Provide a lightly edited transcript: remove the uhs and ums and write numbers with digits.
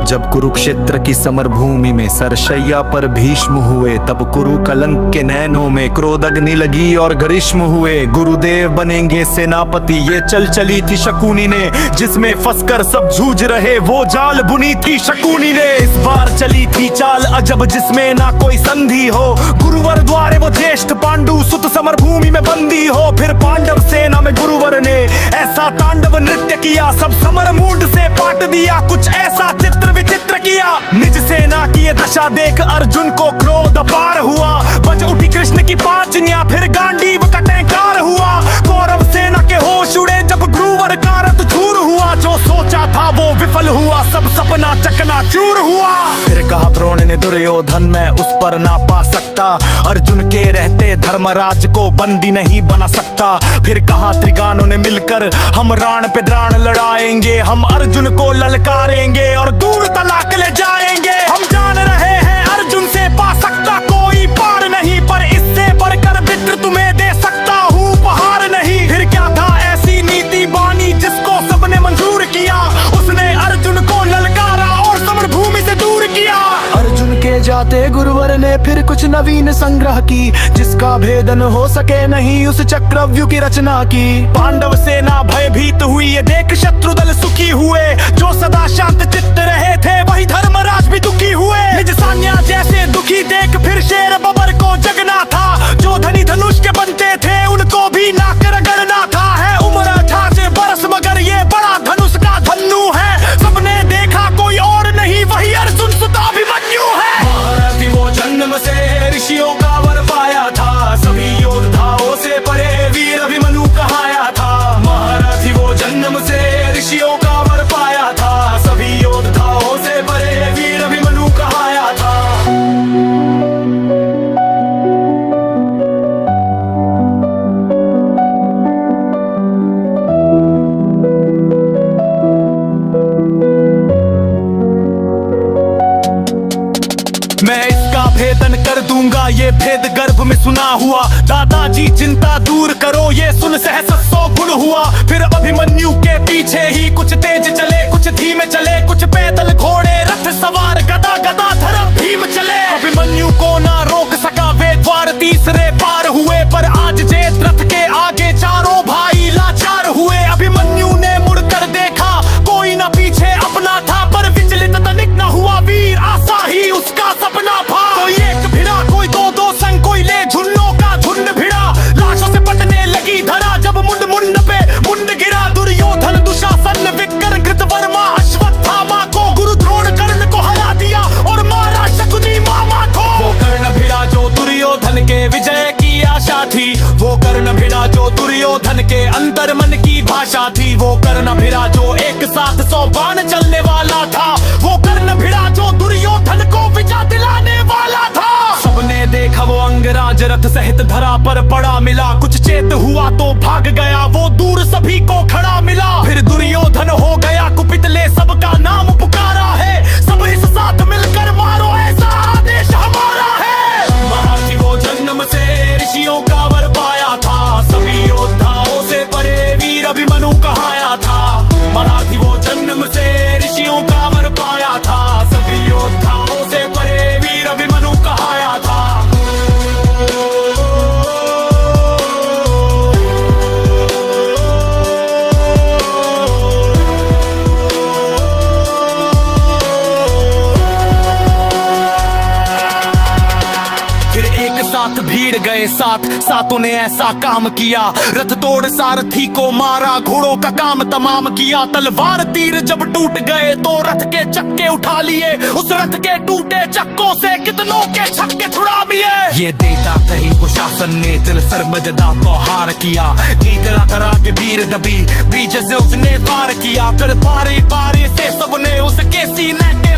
जब कुरुक्षेत्र की समर भूमि में सरशैया पर भीष्म हुए, तब कुरु कलंक के नैनों में क्रोध अग्नि लगी और ग्रीष्म हुए। गुरुदेव बनेंगे सेनापति ये चल चली थी शकुनी ने, जिसमें फंसकर सब जूझ रहे वो जाल बुनी थी शकुनी ने। इस बार चली थी चाल अजब जिसमें ना कोई संधि हो, गुरुवर द्वारे वो ज्येष्ठ पांडु सुत समर भूमि में बंदी हो। फिर पांडव सेना में गुरुवर ने ऐसा तांडव नृत्य किया, सब समर मूड से पाट दिया, कुछ ऐसा चित्र विचित्र किया। निज सेना की ये दशा देख अर्जुन को क्रोध अपार हुआ, बच उठी कृष्ण की पांचनिया, फिर गांडीव का टंकार हुआ। कौरव सेना के होश उड़े जब गुरुवर का रथ चूर हुआ, जो सोचा था वो विफल हुआ, सब सपना चकनाचूर हुआ। फिर कहा द्रोण ने दुर्योधन मैं उस पर ना पा सकता, अर्जुन के रहते धर्मराज को बंदी नहीं बना सकता। फिर कहा त्रिगानों ने मिलकर हम राण पे द्राण लड़ाएंगे, हम अर्जुन को ललकारेंगे और दूर तलाक ले जाएंगे। हम जान रहे हैं अर्जुन से पा सकता कोई पार नहीं, पर इससे बढ़कर मित्र तुम्हें दे सकता हूँ उपहार नहीं। फिर क्या था ऐसी नीति बानी जिसको सबने मंजूर किया, उसने अर्जुन को ललकारा और समर भूमि से दूर किया। अर्जुन के जाते गुरुवर ने फिर कुछ नवीन संग्रह की, जिसका भेदन हो सके नहीं उस चक्रव्यूह की रचना की। पांडव सेना भयभीत हुई ये देख शत्रु दल सुखी हुए, जो सदा शांत चित्त रहे थे वही धर्मराज भी दुखी हुए। निज सान्या जैसे दुखी देख फिर शेर बबर को जगना था, जो धनी धनुष के बनते थे उनको भी नाक रगड़ना था। है उम्र 88 बरस मगर ये बड़ा धनुष का धन्नु है, सबने देखा कोई और नहीं वही अर्जुन सुत अभिमन्यु है। महारथी वो जन्म से ऋषियों का वर पाया था, सभी योद्धाओं से परे वीर अभिमन्यु कहाया था। महारथी वो जन्म से ऋषियों का वर पाया था, सभी योद्धाओं से परे वीर अभिमन्यु कहाया था। मैं इसका भेदन कर दूंगा ये भेद गर्भ में सुना हुआ, दादाजी चिंता दूर करो ये सुन सहस 100 गुण हुआ। फिर अभिमन्यु के पीछे ही कुछ तेज चले कुछ धीमे चले, कुछ पैदल घोड़े रथ सवार गदा गदाधर भीम चले। अभिमन्यु को ना रोक सका वे द्वार तीसरे पार हुए, पर आज जेत रथ के आगे चारों भाई लाचार हुए। अभिमन्यु ने मुड़कर देखा कोई ना पीछे अपना था, पर विचलित तनिक न हुआ वीर आशा ही उसका सपना था। कोई एक भिड़ा कोई दो संग कोई ले झुन्नों का झुंड भिड़ा, लाशों से पटने लगी धरा जब मुंड मुंड पे मुंड गिरा। दुर्योधन दुशासन विक्र कृतवर्मा अश्वत्थामा को, गुरु द्रोण कर्ण को हरा दिया और मारा शकुनी मामा को। वो कर्ण भिड़ा जो दुर्योधन के विजय की आशा थी, वो कर्ण भिड़ा जो दुर्योधन के अंतर मन की भाषा थी। वो कर्ण भिड़ा जो एक साथ 100 बाण चलने वाला था, वो कर्ण भिड़ा जो दुर्योधन को विजय दिलाने वाला था। सबने देखा वो अंगराज रथ सहित धरा पर पड़ा मिला, कुछ चेत हुआ तो भाग गया वो दूर सभी को खड़ा मिला। फिर दुर्योधन हो गया कुपित ले सबका नाम पुकारा है, सब इस साथ मिलकर मारो ऐसा आदेश हमारा है। महारथी वो जन्म से ऋषियों का वर पाया था, सभी योद्धाओं से परे वीर अभिमन्यु कहाया था। महारथी वो जन्म से ऋषियों का वर पाया था, सभी योद्धाओं से परे वीर अभिमन्यु कहाया था। साथ भीड़ गए सातों ने ऐसा काम किया, रथ तोड़ सारथी को मारा घोड़ों का काम तमाम किया। तलवार तीर जब टूट गए तो रथ के चक्के उठा लिए, उस रथ के टूटे चक्कों से कितनों के छक्के छुड़ा लिए। ये देता कहीं कुशासन ने दिल सरमजदा को हार किया, जीतना करा के वीर दबी बीच से उसने वार किया। फिर पारे पारे से सबने उसके सीने के